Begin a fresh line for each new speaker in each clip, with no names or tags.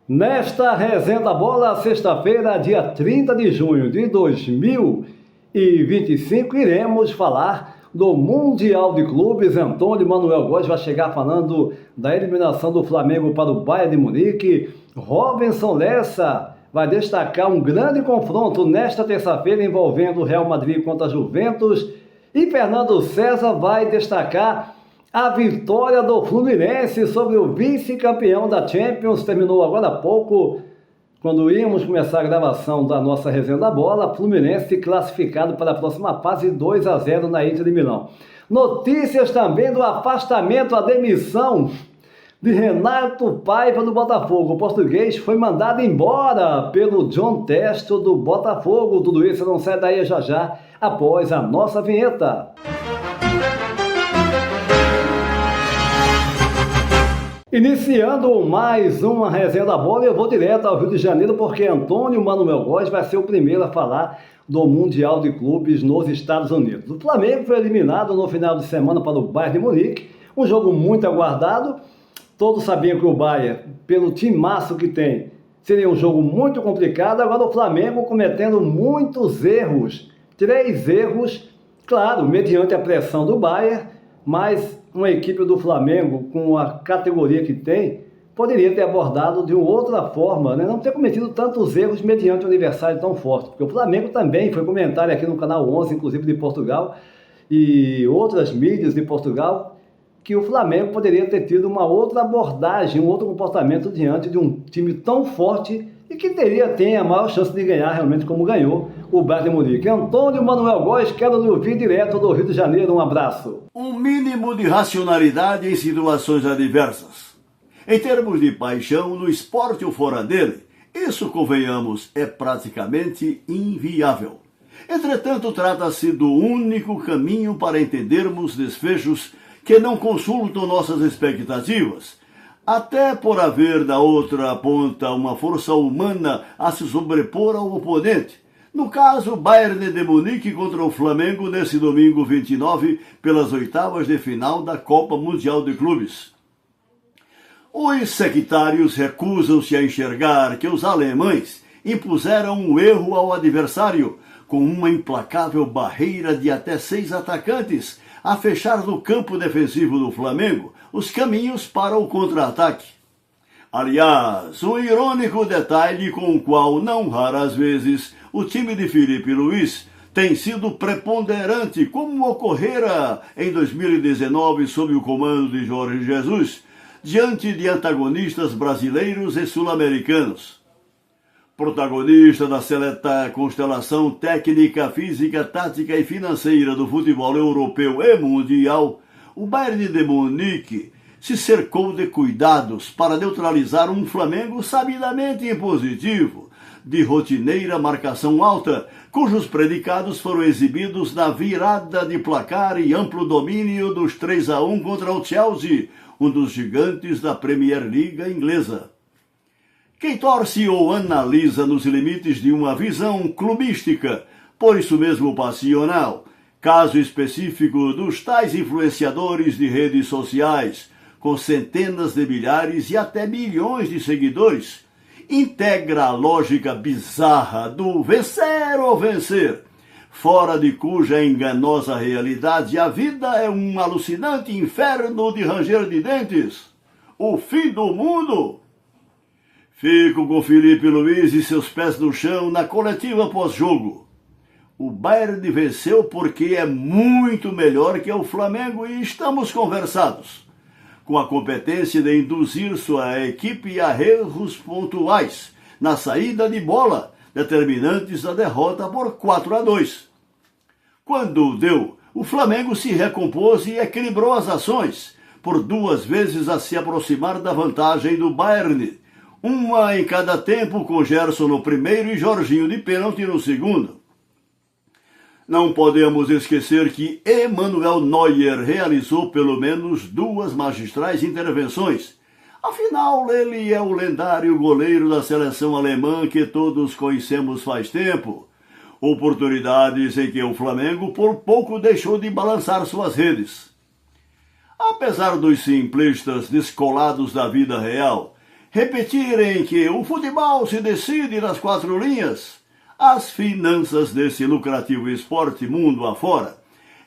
Nesta Resenha da Bola, sexta-feira, dia 30 de junho de 2025, iremos falar do Mundial de Clubes. Antônio Manuel Góes vai chegar falando da eliminação do Flamengo para o Bayern de Munique. Robinson Lessa vai destacar um grande confronto nesta terça-feira envolvendo o Real Madrid contra a Juventus. E Fernando César vai destacar a vitória do Fluminense sobre o vice-campeão da Champions. Terminou agora há pouco, quando íamos começar a gravação da nossa Resenha da Bola. Fluminense classificado para a próxima fase, 2-0 na Inter de Milão. Notícias também do afastamento, a demissão de Renato Paiva do Botafogo. O português foi mandado embora pelo John Testo do Botafogo. Tudo isso não sai daí já após a nossa vinheta. Iniciando mais uma Resenha da Bola, eu vou direto ao Rio de Janeiro porque Antônio Manuel Góes vai ser o primeiro a falar do Mundial de Clubes nos Estados Unidos. O Flamengo foi eliminado no final de semana para o Bayern de Munique, um jogo muito aguardado. Todos sabiam que o Bayern, pelo timaço que tem, seria um jogo muito complicado. Agora o Flamengo cometendo muitos erros, 3 erros, claro, mediante a pressão do Bayern, mas uma equipe do Flamengo, com a categoria que tem, poderia ter abordado de uma outra forma, né? Não ter cometido tantos erros mediante um adversário tão forte. Porque o Flamengo também foi comentário aqui no Canal 11, inclusive de Portugal, e outras mídias de Portugal, que o Flamengo poderia ter tido uma outra abordagem, um outro comportamento diante de um time tão forte e que tem a maior chance de ganhar realmente como ganhou o Bayern de Munique. Antônio Manuel Góes, quero lhe ouvir direto do Rio de Janeiro. Um abraço.
Um mínimo de racionalidade em situações adversas. Em termos de paixão, no esporte ou fora dele, isso, convenhamos, é praticamente inviável. Entretanto, trata-se do único caminho para entendermos desfechos que não consultam nossas expectativas, até por haver da outra ponta uma força humana a se sobrepor ao oponente. No caso, Bayern de Munique contra o Flamengo nesse domingo 29, pelas oitavas de final da Copa Mundial de Clubes. Os sectários recusam-se a enxergar que os alemães impuseram um erro ao adversário, com uma implacável barreira de até 6 atacantes, a fechar no campo defensivo do Flamengo os caminhos para o contra-ataque. Aliás, um irônico detalhe com o qual, não raras vezes, o time de Filipe Luís tem sido preponderante, como ocorrera em 2019 sob o comando de Jorge Jesus, diante de antagonistas brasileiros e sul-americanos. Protagonista da seleta constelação técnica, física, tática e financeira do futebol europeu e mundial, o Bayern de Munique se cercou de cuidados para neutralizar um Flamengo sabidamente impositivo, de rotineira marcação alta, cujos predicados foram exibidos na virada de placar e amplo domínio dos 3-1 contra o Chelsea, um dos gigantes da Premier League inglesa. Quem torce ou analisa nos limites de uma visão clubística, por isso mesmo passional, caso específico dos tais influenciadores de redes sociais, com centenas de milhares e até milhões de seguidores, integra a lógica bizarra do vencer ou vencer, fora de cuja enganosa realidade a vida é um alucinante inferno de ranger de dentes. O fim do mundo. Fico com Filipe Luís e seus pés no chão na coletiva pós-jogo. O Bayern venceu porque é muito melhor que o Flamengo e estamos conversados, com a competência de induzir sua equipe a erros pontuais na saída de bola, determinantes da derrota por 4-2. Quando deu, o Flamengo se recompôs e equilibrou as ações, por 2 vezes a se aproximar da vantagem do Bayern, uma em cada tempo, com Gerson no primeiro e Jorginho de pênalti no segundo. Não podemos esquecer que Emanuel Neuer realizou pelo menos 2 magistrais intervenções. Afinal, ele é o lendário goleiro da seleção alemã que todos conhecemos faz tempo. Oportunidades em que o Flamengo por pouco deixou de balançar suas redes. Apesar dos simplistas descolados da vida real, repetirem que o futebol se decide nas quatro linhas, as finanças desse lucrativo esporte mundo afora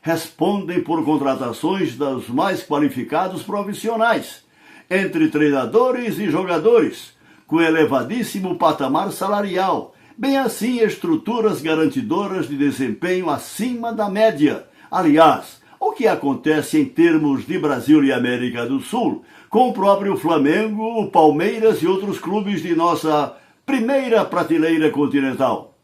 respondem por contratações dos mais qualificados profissionais, entre treinadores e jogadores, com elevadíssimo patamar salarial, bem assim estruturas garantidoras de desempenho acima da média. Aliás, o que acontece em termos de Brasil e América do Sul, com o próprio Flamengo, o Palmeiras e outros clubes de nossa primeira prateleira continental.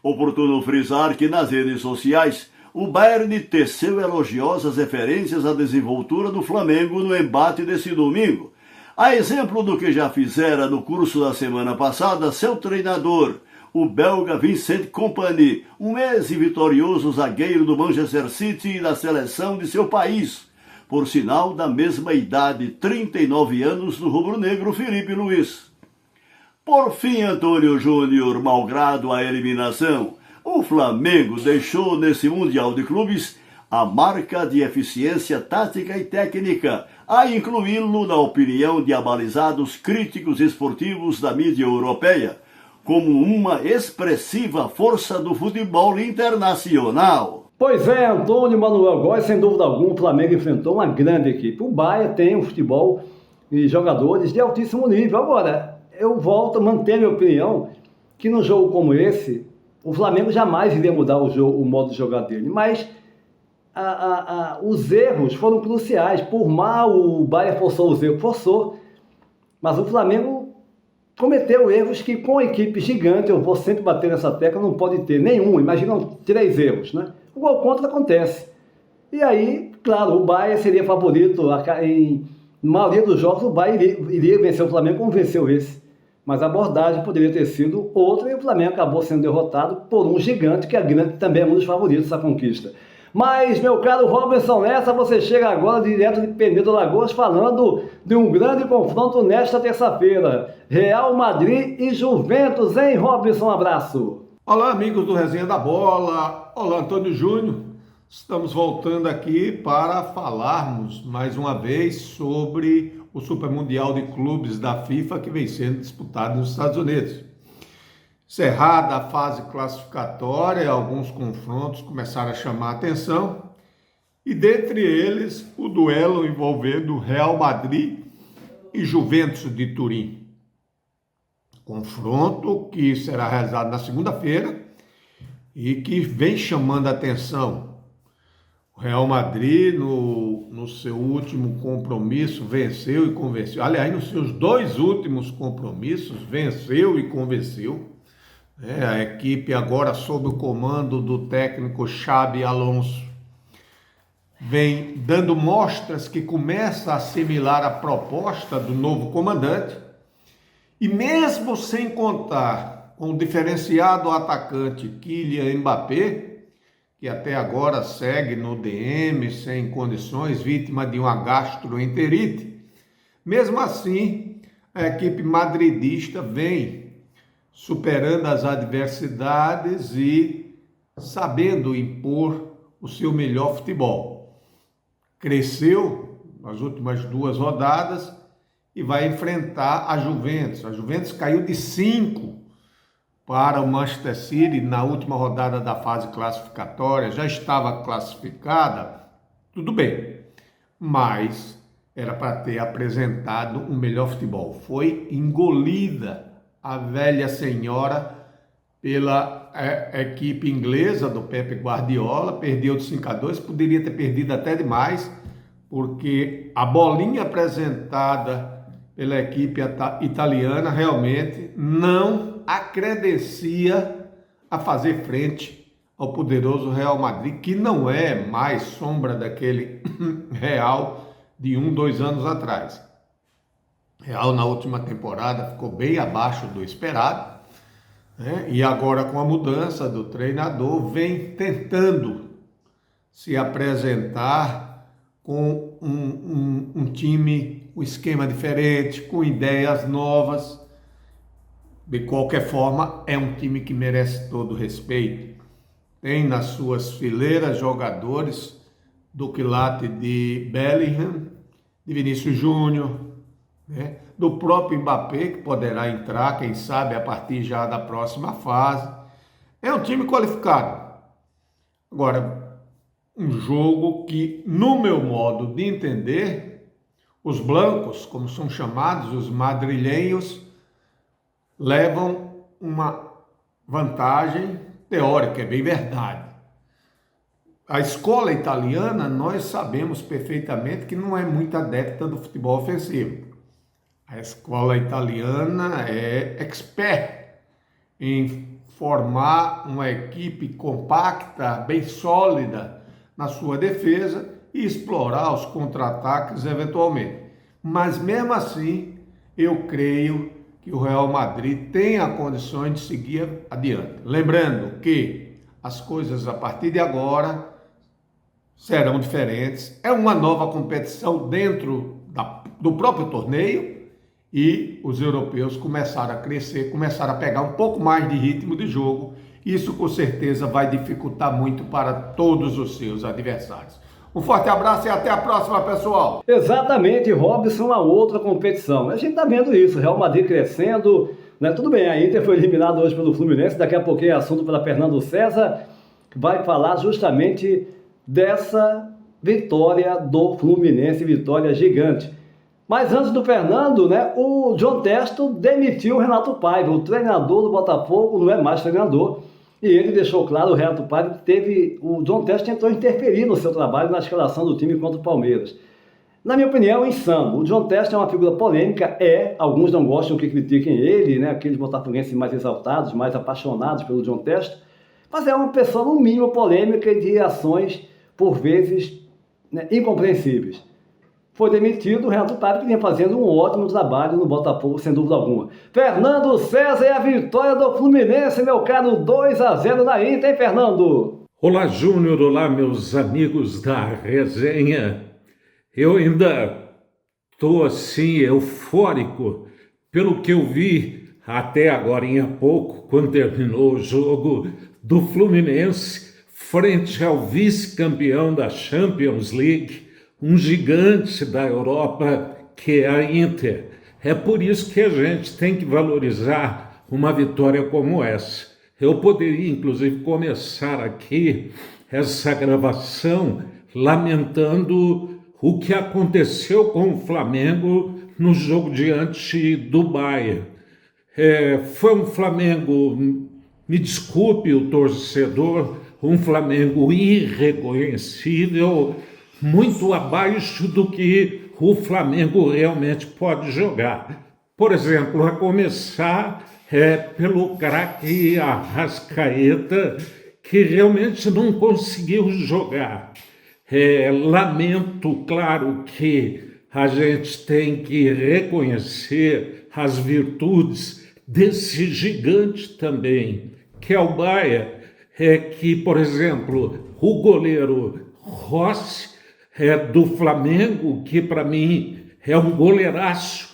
Oportuno frisar que nas redes sociais, o Bayern teceu elogiosas referências à desenvoltura do Flamengo no embate desse domingo, a exemplo do que já fizera no curso da semana passada seu treinador, o belga Vincent Kompany, um ex-vitorioso zagueiro do Manchester City e da seleção de seu país, por sinal da mesma idade, 39 anos, do rubro-negro Felipe Luiz. Por fim, Antônio Júnior, malgrado a eliminação, o Flamengo deixou nesse Mundial de Clubes a marca de eficiência tática e técnica, a incluí-lo na opinião de abalizados críticos esportivos da mídia europeia, como uma expressiva força do futebol internacional.
Pois é, Antônio Manuel Góes, sem dúvida alguma, o Flamengo enfrentou uma grande equipe. O Bayern tem um futebol e jogadores de altíssimo nível. Agora, eu volto a manter a minha opinião que num jogo como esse, o Flamengo jamais iria mudar o modo de jogar dele, mas os erros foram cruciais. Por mal o Bayern forçou os erros, mas o Flamengo cometeu erros que com a equipe gigante, eu vou sempre bater nessa tecla, não pode ter nenhum, imaginam 3 erros, né? O gol contra acontece. E aí, claro, o Bayern seria favorito, em maioria dos jogos o Bayern iria vencer o Flamengo como venceu esse. Mas a abordagem poderia ter sido outra e o Flamengo acabou sendo derrotado por um gigante, que também é um dos favoritos dessa conquista. Mas, meu caro Robinson Lessa, você chega agora direto de Penedo Lagoas falando de um grande confronto nesta terça-feira. Real Madrid e Juventus, hein, Robinson? Um abraço.
Olá, amigos do Resenha da Bola. Olá, Antônio Júnior. Estamos voltando aqui para falarmos mais uma vez sobre o Super Mundial de Clubes da FIFA que vem sendo disputado nos Estados Unidos. Encerrada a fase classificatória, alguns confrontos começaram a chamar a atenção, e dentre eles o duelo envolvendo Real Madrid e Juventus de Turim. Confronto que será realizado na segunda-feira e que vem chamando a atenção. O Real Madrid, no seu último compromisso, venceu e convenceu. Aliás, nos seus 2 últimos compromissos, venceu e convenceu. A equipe agora sob o comando do técnico Xabi Alonso vem dando mostras que começa a assimilar a proposta do novo comandante, e mesmo sem contar com o diferenciado atacante Kylian Mbappé, que até agora segue no DM sem condições, vítima de uma gastroenterite, mesmo assim a equipe madridista vem superando as adversidades e sabendo impor o seu melhor futebol. Cresceu nas últimas 2 rodadas e vai enfrentar a Juventus. A Juventus caiu de 5 para o Manchester City na última rodada da fase classificatória. Já estava classificada, tudo bem, mas era para ter apresentado um melhor futebol. Foi engolida a velha senhora pela equipe inglesa do Pep Guardiola, perdeu de 5-2, poderia ter perdido até demais, porque a bolinha apresentada pela equipe italiana realmente não a credencia a fazer frente ao poderoso Real Madrid, que não é mais sombra daquele Real de 2 anos atrás. Real na última temporada ficou bem abaixo do esperado, né? E agora com a mudança do treinador vem tentando se apresentar com um time, um esquema diferente, com ideias novas. De qualquer forma, é um time que merece todo o respeito. Tem nas suas fileiras jogadores do quilate de Bellingham, de Vinícius Júnior, né? Do próprio Mbappé, que poderá entrar, quem sabe, a partir já da próxima fase. É um time qualificado. Agora, um jogo que, no meu modo de entender, os blancos, como são chamados, os madrilhenhos, levam uma vantagem teórica, é bem verdade. A escola italiana, nós sabemos perfeitamente que não é muito adepta do futebol ofensivo. A escola italiana é expert em formar uma equipe compacta, bem sólida na sua defesa e explorar os contra-ataques eventualmente. Mas mesmo assim, eu creio que o Real Madrid tenha condições de seguir adiante. Lembrando que as coisas a partir de agora serão diferentes. É uma nova competição dentro do próprio torneio e os europeus começaram a crescer, começaram a pegar um pouco mais de ritmo de jogo. Isso com certeza vai dificultar muito para todos os seus adversários. Um forte abraço e até a próxima, pessoal!
Exatamente, Robson, a outra competição. A gente está vendo isso, Real Madrid crescendo, né? Tudo bem, a Inter foi eliminada hoje pelo Fluminense, daqui a pouquinho é assunto para Fernando César, que vai falar justamente dessa vitória do Fluminense, vitória gigante. Mas antes do Fernando, né, o John Textor demitiu o Renato Paiva, o treinador do Botafogo não é mais treinador, e ele deixou claro, o Renato Paiva, que o John Textor tentou interferir no seu trabalho na escalação do time contra o Palmeiras. Na minha opinião, insano. O John Textor é uma figura polêmica, alguns não gostam que critiquem ele, né, aqueles botafoguenses mais exaltados, mais apaixonados pelo John Textor, mas é uma pessoa, no mínimo, polêmica e de ações, por vezes, né, incompreensíveis. Foi demitido o Renato Paiva, que vinha fazendo um ótimo trabalho no Botafogo, sem dúvida alguma. Fernando César, e a vitória do Fluminense, meu caro, 2-0 na Inter, hein, Fernando?
Olá, Júnior, olá, meus amigos da resenha. Eu ainda estou, assim, eufórico pelo que eu vi até agora em pouco, quando terminou o jogo do Fluminense, frente ao vice-campeão da Champions League, um gigante da Europa que é a Inter. É por isso que a gente tem que valorizar uma vitória como essa. Eu poderia, inclusive, começar aqui essa gravação lamentando o que aconteceu com o Flamengo no jogo diante do Bayern. Foi um Flamengo, me desculpe o torcedor, um Flamengo irreconhecível, muito abaixo do que o Flamengo realmente pode jogar. Por exemplo, a começar pelo craque Arrascaeta, que realmente não conseguiu jogar. Lamento, claro, que a gente tem que reconhecer as virtudes desse gigante também, que é o Bayern, que, por exemplo, o goleiro Rossi, do Flamengo, que para mim é um goleiraço,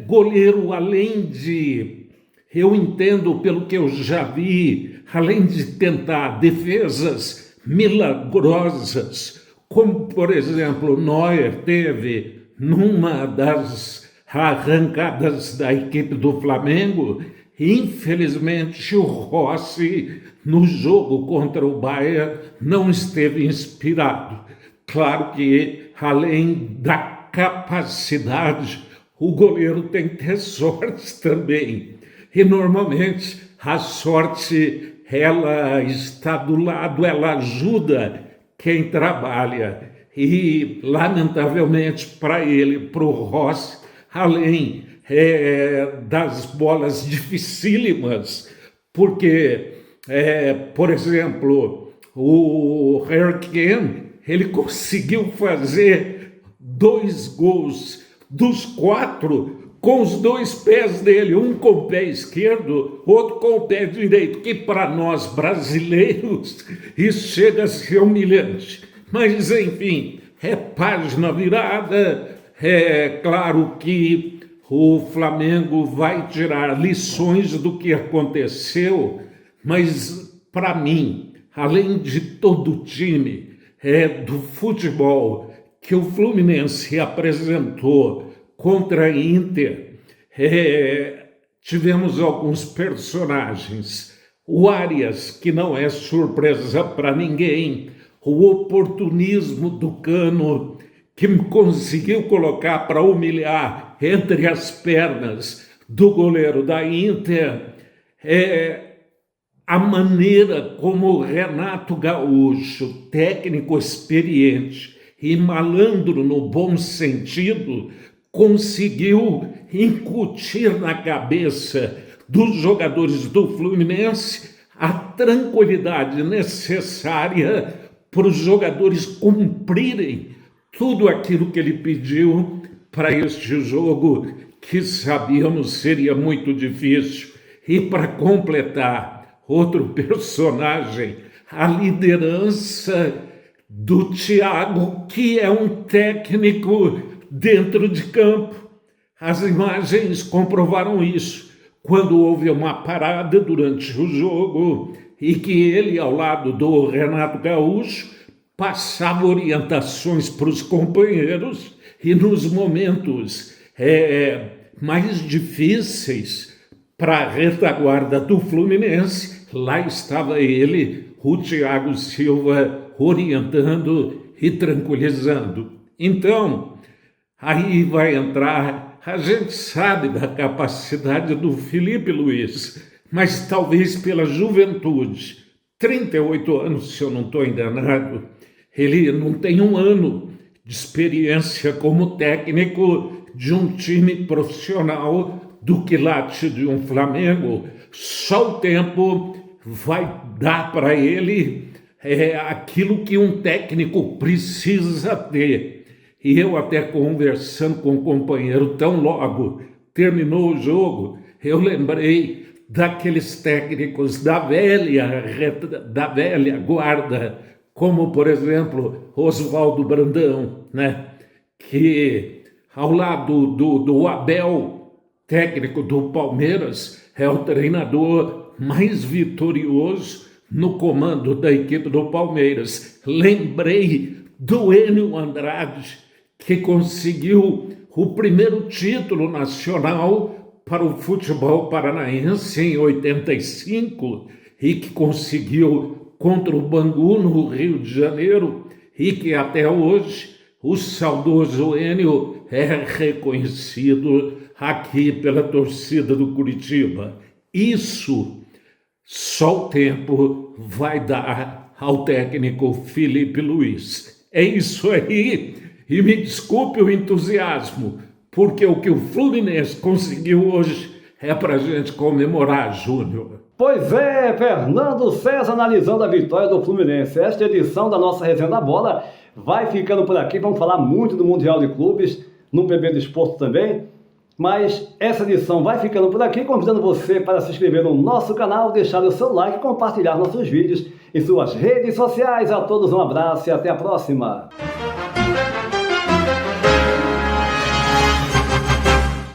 goleiro além de, eu entendo pelo que eu já vi, além de tentar defesas milagrosas, como por exemplo Neuer teve numa das arrancadas da equipe do Flamengo, infelizmente o Rossi no jogo contra o Bayern não esteve inspirado. Claro que, além da capacidade, o goleiro tem que ter sorte também. E, normalmente, a sorte, ela está do lado, ela ajuda quem trabalha. E, lamentavelmente, para ele, para o Rossi, além das bolas dificílimas, porque, por exemplo, o Harry Kane, ele conseguiu fazer 2 gols dos 4 com os 2 pés dele, um com o pé esquerdo, outro com o pé direito, que para nós brasileiros isso chega a ser humilhante. Mas, enfim, é página virada, é claro que o Flamengo vai tirar lições do que aconteceu, mas para mim, além de todo o time, do futebol que o Fluminense apresentou contra a Inter, tivemos alguns personagens. O Arias, que não é surpresa para ninguém, o oportunismo do Cano, que conseguiu colocar para humilhar entre as pernas do goleiro da Inter, a maneira como o Renato Gaúcho, técnico experiente e malandro no bom sentido, conseguiu incutir na cabeça dos jogadores do Fluminense a tranquilidade necessária para os jogadores cumprirem tudo aquilo que ele pediu para este jogo, que sabíamos seria muito difícil. E para completar, outro personagem, a liderança do Thiago, que é um técnico dentro de campo. As imagens comprovaram isso. Quando houve uma parada durante o jogo e que ele, ao lado do Renato Gaúcho, passava orientações para os companheiros, e nos momentos mais difíceis para a retaguarda do Fluminense, lá estava ele, o Thiago Silva, orientando e tranquilizando. Então, aí vai entrar, a gente sabe da capacidade do Felipe Luiz, mas talvez pela juventude, 38 anos, se eu não estou enganado, ele não tem um ano de experiência como técnico de um time profissional do quilate de um Flamengo. Só o tempo vai dar para ele aquilo que um técnico precisa ter. E eu até conversando com um companheiro, tão logo terminou o jogo, eu lembrei daqueles técnicos da velha guarda, como, por exemplo, Oswaldo Brandão, né? Que ao lado do Abel, técnico do Palmeiras, é o treinador mais vitorioso no comando da equipe do Palmeiras. Lembrei do Enio Andrade, que conseguiu o primeiro título nacional para o futebol paranaense em 85 e que conseguiu contra o Bangu no Rio de Janeiro e que até hoje o saudoso Enio é reconhecido aqui pela torcida do Curitiba. Isso só o tempo vai dar ao técnico Felipe Luiz. É isso aí, e me desculpe o entusiasmo, porque o que o Fluminense conseguiu hoje é para a gente comemorar, Júnior.
Pois é, Fernando César analisando a vitória do Fluminense. Esta edição da nossa Resenha da Bola vai ficando por aqui. Vamos falar muito do Mundial de Clubes, no PB do Esporte também. Mas essa edição vai ficando por aqui, convidando você para se inscrever no nosso canal, deixar o seu like e compartilhar nossos vídeos em suas redes sociais. A todos um abraço e até a próxima.